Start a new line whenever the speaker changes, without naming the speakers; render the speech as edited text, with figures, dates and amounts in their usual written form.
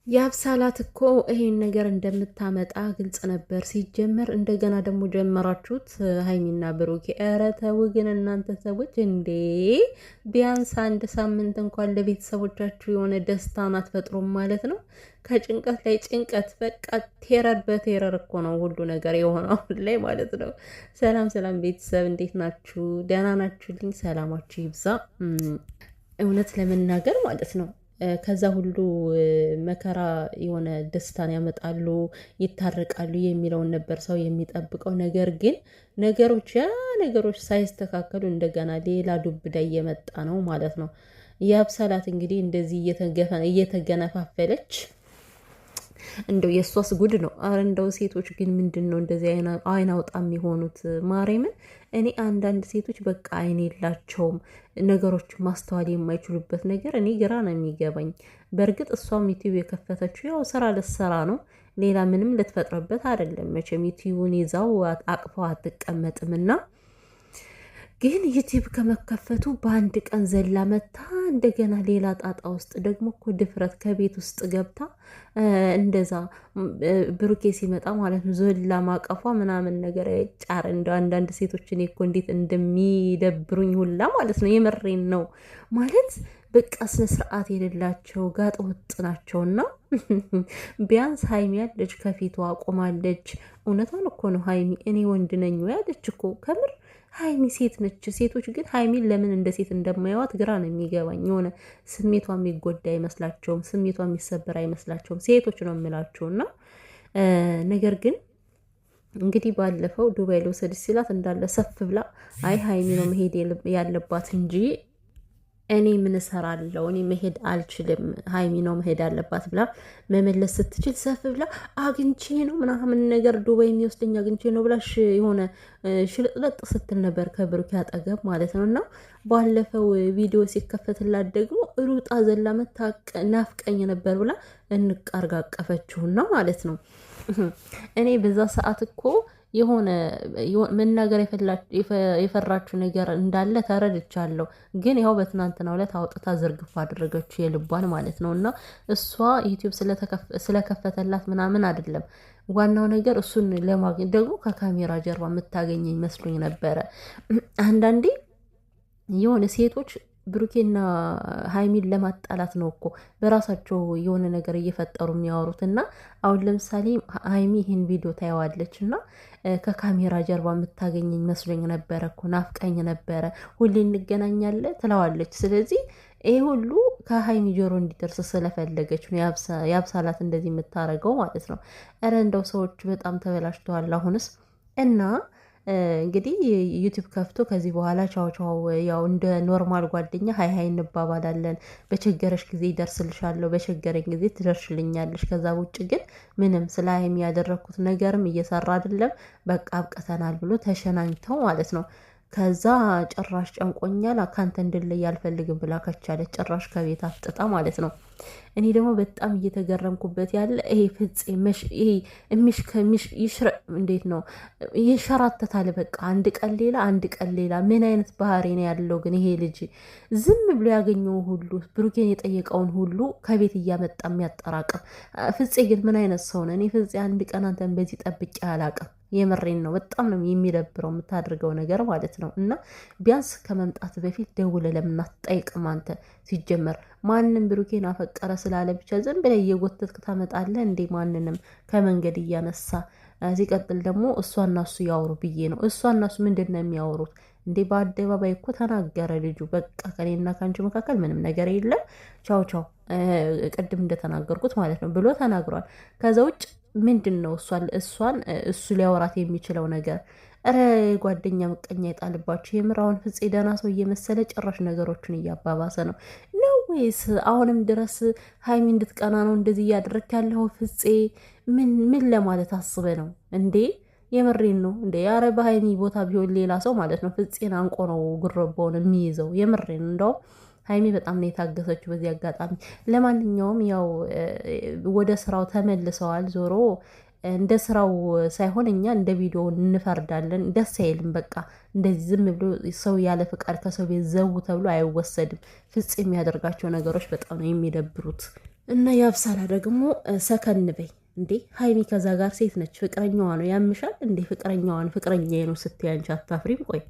የአብሳላት እኮ ይሄን ነገር እንደምታመጣ ግልጽ ነበር ሲጀመር። እንደገና ደግሞ ጀመራችሁት ሀይሚና ብሩኬ። ኧረ ተው ግን እናንተ ሰዎች እንዴ! ቢያንስ አንድ ሳምንት እንኳን ለቤተሰቦቻችሁ የሆነ ደስታን አትፈጥሩም ማለት ነው? ከጭንቀት ላይ ጭንቀት። በቃ ቴረር በቴረር እኮ ነው ሁሉ ነገር የሆነው አሁን ላይ ማለት ነው። ሰላም ሰላም ቤተሰብ እንዴት ናችሁ? ደህና ናችሁልኝ? ሰላማችሁ ይብዛ። እውነት ለመናገር ማለት ነው ከዛ ሁሉ መከራ የሆነ ደስታን ያመጣሉ፣ ይታረቃሉ የሚለውን ነበር ሰው የሚጠብቀው። ነገር ግን ነገሮች ሳይስተካከሉ እንደገና ሌላ ዱብዳ እየመጣ ነው ማለት ነው። የአብሳላት እንግዲህ እንደዚህ እየተገነፋፈለች እንደው የእሷስ ጉድ ነው። አረ እንደው ሴቶች ግን ምንድን ነው እንደዚህ አይን አውጣ የሚሆኑት? ማርያምን እኔ አንዳንድ ሴቶች በቃ አይን የላቸውም፣ ነገሮች ማስተዋል የማይችሉበት ነገር እኔ ግራ ነው የሚገባኝ። በእርግጥ እሷም ዩቲዩብ የከፈተችው ያው ስራ ልትሰራ ነው፣ ሌላ ምንም ልትፈጥርበት አይደለም። መቼም ዩቲዩብን ይዛው አቅፈው አትቀመጥምና ግን ዩቲዩብ ከመከፈቱ በአንድ ቀን ዘላ መታ እንደገና ሌላ ጣጣ ውስጥ ደግሞ እኮ ድፍረት ከቤት ውስጥ ገብታ እንደዛ ብሩኬ ሲመጣ ማለት ነው ዘላ ማቀፏ ምናምን ነገር ጫር እንደ አንዳንድ ሴቶች እኔ እኮ እንዴት እንደሚደብሩኝ ሁላ ማለት ነው። የመሬን ነው ማለት በቃ ስነ ስርዓት የሌላቸው ጋጠ ወጥ ናቸውና ቢያንስ ሀይሚ ያለች ከፊቷ ቆማለች። እውነቷን እኮ ነው ሀይሚ እኔ ወንድ ነኝ ያለች እኮ ከምር ሀይሚ ሴት ነች። ሴቶች ግን ሀይሚን ለምን እንደ ሴት እንደማይዋት ግራ ነው የሚገባኝ። የሆነ ስሜቷ የሚጎዳ አይመስላቸውም፣ ስሜቷ የሚሰበር አይመስላቸውም። ሴቶች ነው የምላቸውና ነገር ግን እንግዲህ ባለፈው ዱባይ ልውሰድ ሲላት እንዳለ ሰፍ ብላ አይ ሀይሚ ነው መሄድ ያለባት እንጂ እኔ ምን እሰራለሁ? እኔ መሄድ አልችልም፣ ሀይሚ ነው መሄድ አለባት ብላ መመለስ ስትችል ሰፍ ብላ አግኝቼ ነው ምናምን ነገር ዱባይ የሚወስደኝ አግኝቼ ነው ብላ የሆነ ሽልጥለጥ ስትል ነበር ከብሩክ አጠገብ ማለት ነው። እና ባለፈው ቪዲዮ ሲከፈትላት ደግሞ ሩጣ ዘላ መታ ናፍቀኝ ነበር ብላ እንቃርጋ አቀፈችውና ማለት ነው። እኔ በዛ ሰዓት እኮ የሆነ መናገር የፈራችው ነገር እንዳለ ተረድቻለሁ። ግን ያው በትናንትናው ዕለት አውጥታ ዝርግፍ አደረገችው የልቧን ማለት ነው። እና እሷ ዩቲዩብ ስለከፈተላት ምናምን አይደለም ዋናው ነገር። እሱን ለማግኘት ደግሞ ከካሜራ ጀርባ የምታገኘኝ መስሎኝ ነበረ። አንዳንዴ የሆነ ሴቶች ብሩኬና ሀይሚን ለማጣላት ነው እኮ በራሳቸው የሆነ ነገር እየፈጠሩ የሚያወሩት። እና አሁን ለምሳሌ ሀይሚ ይህን ቪዲዮ ታየዋለች እና ከካሜራ ጀርባ የምታገኘኝ መስሎኝ ነበረ እኮ ናፍቀኝ ነበረ፣ ሁሌ እንገናኛለን ትለዋለች። ስለዚህ ይህ ሁሉ ከሀይሚ ጆሮ እንዲደርስ ስለፈለገች ነው የአብሳላት እንደዚህ የምታረገው ማለት ነው። እረ እንደው ሰዎች በጣም ተበላሽተዋል አሁንስ። እና እንግዲህ ዩቲዩብ ከፍቶ ከዚህ በኋላ ቻው ቻው፣ ያው እንደ ኖርማል ጓደኛ ሀይ ሀይ እንባባላለን። በቸገረሽ ጊዜ ይደርስልሻለሁ፣ በቸገረኝ ጊዜ ትደርሽልኛለሽ። ከዛ ውጭ ግን ምንም ስለ ሀይሚ ያደረግኩት ነገርም እየሰራ አይደለም፣ በቃ አብቅተናል ብሎ ተሸናኝተው ማለት ነው። ከዛ ጭራሽ ጨንቆኛል ካንተ እንድለይ አልፈልግም ብላ ከቻለች ጭራሽ ከቤት አፍጥጣ ማለት ነው። እኔ ደግሞ በጣም እየተገረምኩበት ያለ ይሄ ፍፄ እንዴት ነው ይንሸራተታል። በቃ አንድ ቀን ሌላ አንድ ቀን ሌላ። ምን አይነት ባህሪ ነው ያለው ግን ይሄ ልጅ? ዝም ብሎ ያገኘው ሁሉ ብሩኬን የጠየቀውን ሁሉ ከቤት እያመጣ የሚያጠራቅም። ፍፄ ግን ምን አይነት ሰው ነው? እኔ ፍፄ አንድ ቀን አንተን በዚህ ጠብቄ አላቅም። የምሬን ነው። በጣም ነው የሚደብረው የምታደርገው ነገር ማለት ነው። እና ቢያንስ ከመምጣት በፊት ደውለ ለምን አትጠይቅም አንተ? ሲጀመር ማንም ብሩኬን አፈቀረ ስላለ ብቻ ዝም ብለህ እየጎተትክ ታመጣለህ እንዴ? ማንንም ከመንገድ እያነሳ ሲቀጥል ደግሞ እሷና እሱ ያወሩ ብዬ ነው። እሷና እሱ ምንድን ነው የሚያወሩት እንዴ? በአደባባይ እኮ ተናገረ ልጁ። በቃ ከኔና ከአንቺ መካከል ምንም ነገር የለም፣ ቻው ቻው፣ ቅድም እንደተናገርኩት ማለት ነው ብሎ ተናግሯል። ከዛ ውጭ ምንድን ነው እሷን እሱ ሊያወራት የሚችለው ነገር? እረ ጓደኛ ምቀኛ ይጣልባቸው። የምራውን ፍፄ ደህና ሰው እየመሰለ ጭራሽ ነገሮችን እያባባሰ ነው ወይስ አሁንም ድረስ ሀይሚ እንድትቀና ነው እንደዚህ እያደረክ ያለው? ፍፄ ምን ለማለት አስበ ነው እንዴ? የምሬን ነው እንዴ? ያረ በሀይሚ ቦታ ቢሆን ሌላ ሰው ማለት ነው ፍፄን አንቆ ነው ጉረባውን የሚይዘው። የምሬን እንደውም ሀይሚ በጣም ነው የታገሰችው በዚህ አጋጣሚ። ለማንኛውም ያው ወደ ስራው ተመልሰዋል። ዞሮ እንደ ስራው ሳይሆን እኛ እንደ ቪዲዮ እንፈርዳለን። ደስ አይልም። በቃ እንደዚህ ዝም ብሎ ሰው ያለ ፍቃድ ከሰው ቤት ዘው ተብሎ አይወሰድም። ፍጽ የሚያደርጋቸው ነገሮች በጣም ነው የሚደብሩት። እና የአብሳላ ደግሞ ሰከን በይ እንዴ ሀይሚ ከዛ ጋር ሴት ነች፣ ፍቅረኛዋ ነው። ያምሻል እንዴ? ፍቅረኛዋን ፍቅረኛዬ ነው ስትይ አንቺ አታፍሪም? ቆይ